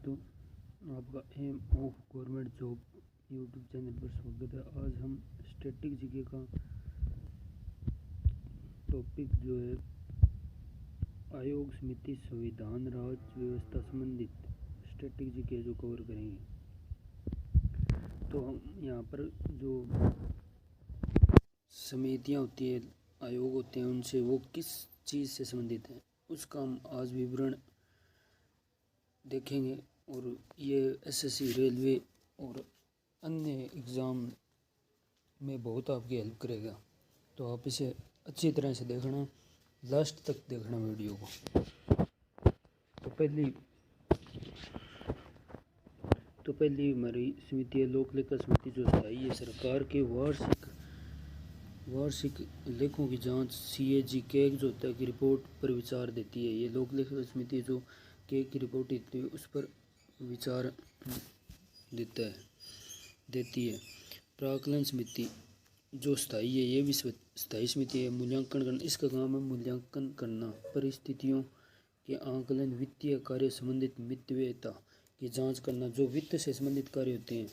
दोस्तों, आपका aim of government job YouTube channel पर स्वागत है। आज हम स्टैटिक जीके का टॉपिक जो है आयोग समिति संविधान राज्य व्यवस्था संबंधित स्टैटिक जीके जो कवर करेंगे। तो हम यहाँ पर जो समितियाँ होती है, आयोग होते हैं, उनसे वो किस चीज़ से संबंधित हैं उसका हम आज विवरण देखेंगे। और ये एसएससी, रेलवे और अन्य एग्ज़ाम में बहुत आपकी हेल्प करेगा। तो आप इसे अच्छी तरह से देखना, लास्ट तक देखना वीडियो को। तो पहली हमारी समिति है लोक लेखा समिति, जो स्थायी है। सरकार के वार्षिक लेखों की जांच सीएजी केक जो होता है की रिपोर्ट पर विचार देती है। ये लोक लेखा समिति जो केक की रिपोर्ट देती है उस पर विचार देती है। प्राकलन समिति जो स्थायी है, ये भी स्थायी समिति है। मूल्यांकन करना, इसका काम है मूल्यांकन करना, परिस्थितियों के आंकलन, वित्तीय कार्य संबंधित मितव्ययता की जांच करना। जो वित्त से संबंधित कार्य होते हैं,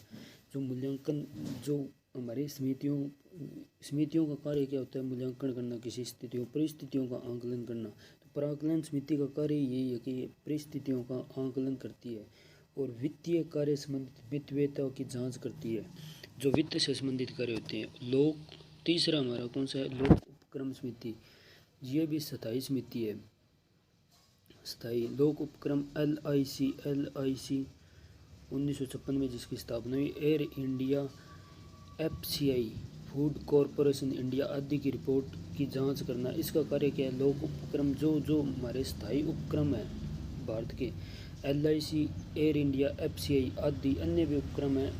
जो मूल्यांकन, जो हमारी समितियों का कार्य क्या होता है, मूल्यांकन करना, किसी स्थितियों परिस्थितियों का आंकलन करना। तो प्राकलन समिति का कार्य यही है कि ये परिस्थितियों का आंकलन करती है और वित्तीय कार्य संबंधित मितव्ययता की जांच करती है, जो वित्त से संबंधित कार्य होते हैं। तीसरा हमारा कौन सा है, लोक उपक्रम समिति। ये भी स्थायी समिति है। स्थायी लोक उपक्रम LIC 1956 में जिसकी स्थापना हुई। Air India, FCI, food corporation India आदि की रिपोर्ट की जांच करना। इसका कार्य क्या है, लोक उपक्रम जो हमारे स्थायी उपक्रम है भारत के, LIC, एयर इंडिया, FCI आदि अन्य भी उपक्रम हैं,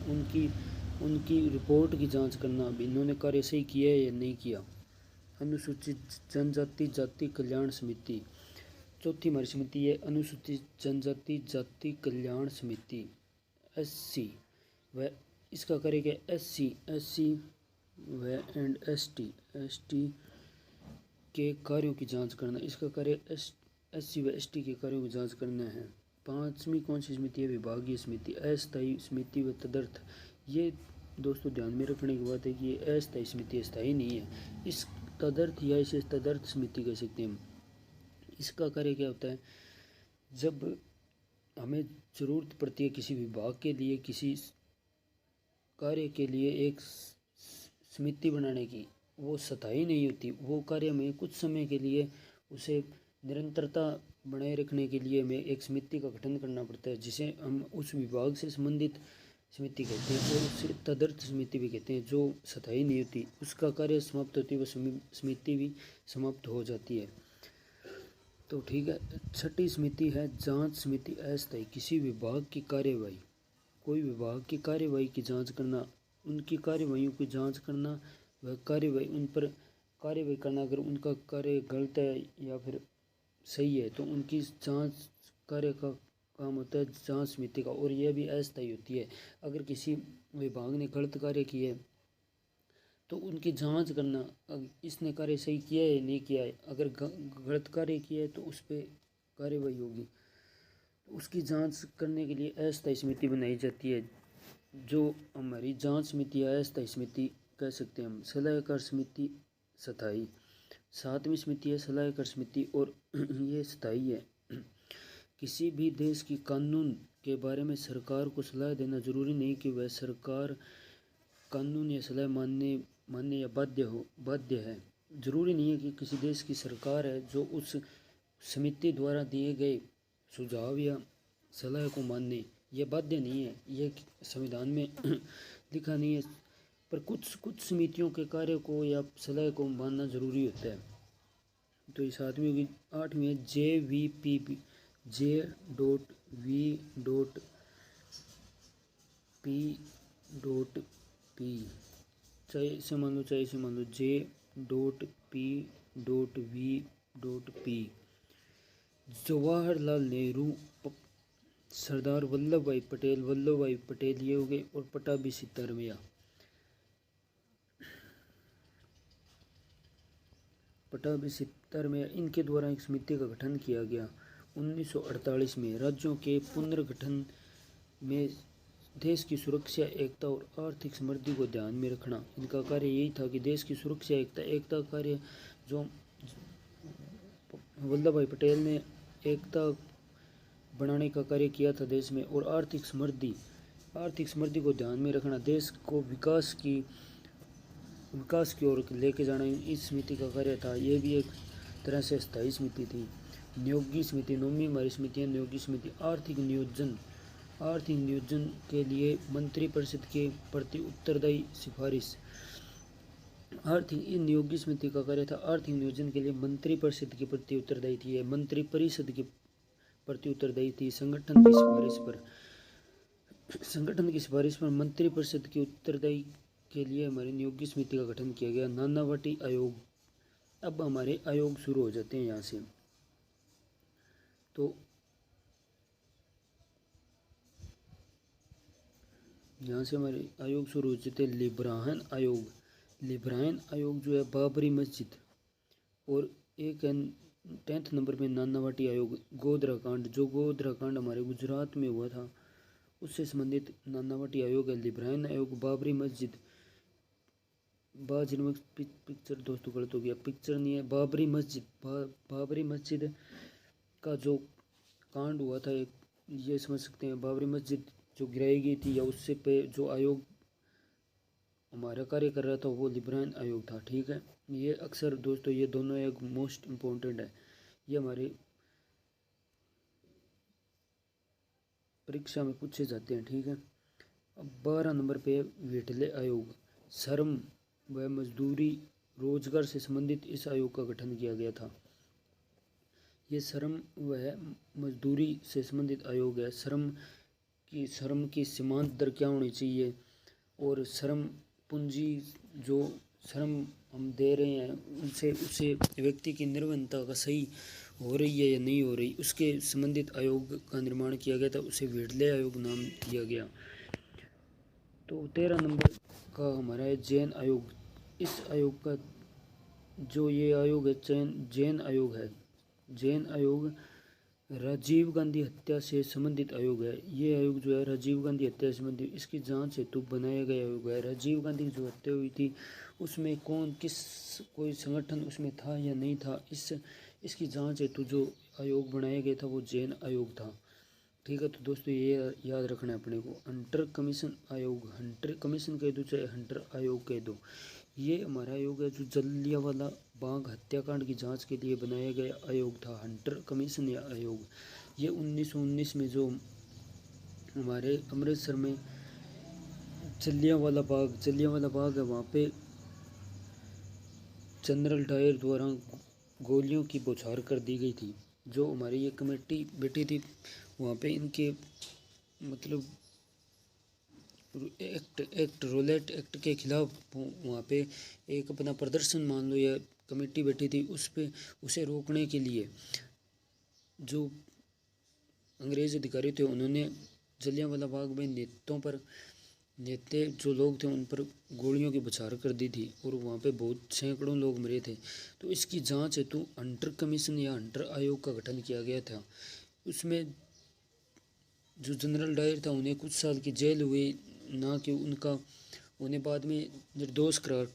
उनकी रिपोर्ट की जांच करना, इन्होंने कार्य सही किया है या नहीं किया। अनुसूचित जनजाति जाति कल्याण समिति, चौथी हमारी समिति है अनुसूचित जनजाति जाति कल्याण समिति, SC। वह इसका कार्य क्या है, SC व ST के कार्यों की जांच करना। इसका कार्य SC व ST के कार्यों की जांच करना है। पांचवी कौन सी समिति है, विभागीय समिति, अस्थायी समिति व तदर्थ। ये दोस्तों ध्यान में रखने की बात है कि ये अस्थायी समिति है, स्थायी नहीं है। इस तदर्थ या इसे तदर्थ समिति कह सकते हैं हम। इसका कार्य क्या होता है, जब हमें ज़रूरत पड़ती है किसी विभाग के लिए, किसी कार्य के लिए एक समिति बनाने की, वो स्थायी नहीं होती। वो कार्य में कुछ समय के लिए उसे निरंतरता बनाए रखने के लिए हमें एक समिति का गठन करना पड़ता है, जिसे हम उस विभाग से संबंधित समिति कहते हैं। और उसे तदर्थ समिति भी कहते हैं, जो स्थायी नहीं होती। उसका कार्य समाप्त होती है, वह समिति भी समाप्त हो जाती है। तो ठीक है। छठी समिति है जांच समिति, अस्थायी। किसी विभाग की कार्यवाही, कोई विभाग की कार्यवाही की जांच करना, उनकी कार्यवाहियों की जांच करना, वह कार्यवाही उन पर कार्यवाही करना। अगर उनका कार्य गलत है या फिर सही है तो उनकी जांच कार्य का काम होता है जांच समिति का, और यह भी अस्थायी होती है। अगर किसी विभाग ने गलत कार्य किया है तो उनकी जांच करना, इसने कार्य सही किया है या नहीं किया है। अगर गलत कार्य किया है तो उस पर कार्यवाही होगी। तो उसकी जांच करने के लिए अस्थायी समिति बनाई जाती है, जो हमारी जांच समिति है, अस्थायी समिति कह सकते हैं हम। सलाहकार समिति स्थायी। सातवीं समिति है सलाहकार समिति, और ये स्थायी है। किसी भी देश की कानून के बारे में सरकार को सलाह देना जरूरी नहीं कि वह सरकार कानून या सलाह मानने या बाध्य है। जरूरी नहीं है कि किसी देश की सरकार है जो उस समिति द्वारा दिए गए सुझाव या सलाह को मानने, यह बाध्य नहीं है। यह संविधान में लिखा नहीं है, पर कुछ समितियों के कार्य को या सलाह को मानना जरूरी होता है। तो इस आदमी की आठवीं है JVP, J.P.P, चाहे से मान लो J.P.V.P। जवाहरलाल नेहरू, सरदार वल्लभ भाई पटेल ये हो गए, और पट्टाभी सित्तारमैया, इनके द्वारा एक समिति का गठन किया गया 1948 में। राज्यों के पुनर्गठन में देश की सुरक्षा, एकता और आर्थिक समृद्धि को ध्यान में रखना। इनका कार्य यही था कि देश की सुरक्षा, एकता कार्य जो वल्लभ भाई पटेल ने एकता बनाने का कार्य किया था देश में, और आर्थिक समृद्धि को ध्यान में रखना, देश को विकास की ओर लेके जाना इस समिति का कार्य था। ये भी एक तरह से स्थायी समिति थी। नियोगी समिति, नौवीं हमारी समिति है नियोगी समिति। आर्थिक नियोजन के लिए मंत्रिपरिषद के प्रति उत्तरदायी सिफारिश। इन नियोगी समिति का कार्य था आर्थिक नियोजन के लिए मंत्रिपरिषद के प्रति उत्तरदायी थी। यह मंत्रिपरिषद के प्रति उत्तरदायी थी। संगठन की सिफारिश पर मंत्रिपरिषद के उत्तरदायी के लिए हमारी नियोगी समिति का गठन किया गया। नानावटी आयोग। अब हमारे आयोग शुरू हो जाते हैं यहाँ से। तो यहाँ से हमारे आयोग शुरू हो जाते हैं। लिब्रायन आयोग जो है बाबरी मस्जिद, और एक 10th नंबर पे नानावटी आयोग। गोधरा कांड हमारे गुजरात में हुआ था, उससे संबंधित नानावटी आयोग है। लिब्रायन आयोग, बाबरी मस्जिद, पिक्चर दोस्तों गलत हो गया, पिक्चर नहीं है, बाबरी मस्जिद का जो कांड हुआ था, एक ये समझ सकते हैं। बाबरी मस्जिद जो गिराई गई थी, या उससे पे जो आयोग हमारा कार्य कर रहा था वो लिब्रायन आयोग था। ठीक है, ये अक्सर दोस्तों ये दोनों एक मोस्ट इम्पोर्टेंट है, ये हमारे परीक्षा में पूछे जाते हैं। ठीक है, अब 12 नंबर पे वेटले आयोग। श्रम व मजदूरी रोजगार से संबंधित इस आयोग का गठन किया गया था। ये श्रम व मजदूरी से संबंधित आयोग है। श्रम की सीमांत दर क्या होनी चाहिए, और श्रम पूंजी जो श्रम हम दे रहे हैं उसे व्यक्ति की निर्भरता का सही हो रही है या नहीं हो रही, उसके संबंधित आयोग का निर्माण किया गया था, उसे वेटले आयोग नाम दिया गया। तो 13 नंबर का हमारा है जैन आयोग। इस आयोग का जो ये आयोग है जैन आयोग राजीव गांधी हत्या से संबंधित आयोग है। ये आयोग जो है राजीव गांधी हत्या से संबंधित इसकी जांच हेतु बनाया गया आयोग है। राजीव गांधी की जो हत्या हुई थी उसमें कोई संगठन उसमें था या नहीं था, इसकी जांच हेतु जो आयोग बनाया गया था वो जैन आयोग था। ठीक है, तो दोस्तों ये याद रखना है अपने को। हंटर कमीशन आयोग, हंटर कमीशन कह दो चाहे हंटर आयोग कह दो, ये हमारा आयोग है जो जलियांवाला बाग हत्याकांड की जांच के लिए बनाया गया आयोग था। हंटर कमीशन या आयोग ये 1919 में जो हमारे अमृतसर में जलियांवाला बाग है, वहाँ पे जनरल डायर द्वारा गोलियों की बौछार कर दी गई थी। जो हमारी ये कमेटी बैठी थी वहाँ पे इनके मतलब रोलेट एक्ट के खिलाफ वहाँ पे एक अपना प्रदर्शन मान लो या कमेटी बैठी थी, उसे रोकने के लिए जो अंग्रेज़ अधिकारी थे उन्होंने जलियांवाला बाग में नेता जो लोग थे उन पर गोलियों की बौछार कर दी थी, और वहाँ पे बहुत सैकड़ों लोग मरे थे। तो इसकी जांच हेतु हंटर कमीशन या हंटर आयोग का गठन किया गया था। उसमें जो जनरल डायर था उन्हें कुछ साल की जेल हुई, ना कि उन्हें बाद में निर्दोष करार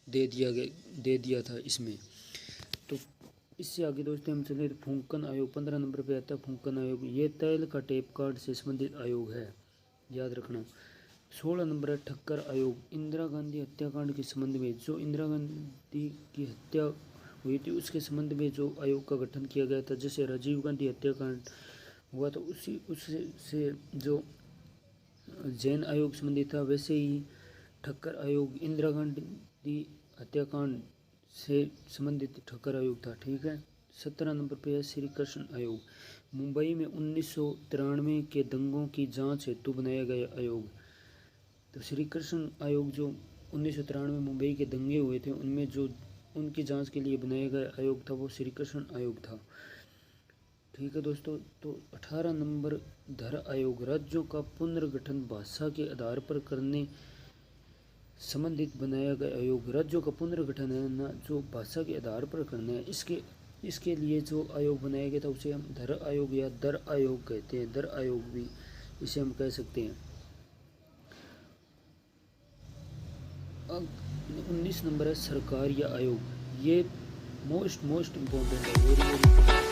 दे दिया था इसमें। तो इससे आगे दोस्तों हम चले फूंकन आयोग। 15 नंबर पे आता है फूंकन आयोग। ये तेल का टेप कार्ड से संबंधित आयोग है, याद रखना। 16 नंबर है ठक्कर आयोग। इंदिरा गांधी हत्याकांड के संबंध में, जो इंदिरा गांधी की हत्या हुई थी उसके संबंध में जो आयोग का गठन किया गया था। जैसे राजीव गांधी हत्याकांड हुआ तो उससे जो जैन आयोग संबंधित था, वैसे ही ठक्कर आयोग इंदिरा गांधी हत्याकांड से संबंधित ठक्कर आयोग था। ठीक है, 17 नंबर पे है श्री कृष्ण आयोग। मुंबई में 1993 के दंगों की जांच हेतु बनाया गया आयोग। तो श्री कृष्ण आयोग जो 1993 में मुंबई के दंगे हुए थे उनमें जो उनकी जांच के लिए बनाया गया आयोग था वो श्री कृष्ण आयोग था। ठीक है दोस्तों, तो 18 नंबर धर आयोग। राज्यों का पुनर्गठन भाषा के आधार पर करने संबंधित बनाया गया आयोग। राज्यों का पुनर्गठन है ना जो भाषा के आधार पर करना है, इसके लिए जो आयोग बनाया गया था उसे हम धर आयोग या दर आयोग कहते हैं। दर आयोग भी इसे हम कह सकते हैं। 19 नंबर है सरकार या आयोग। ये मोस्ट इम्पोर्टेंट है, वेरी वेरी।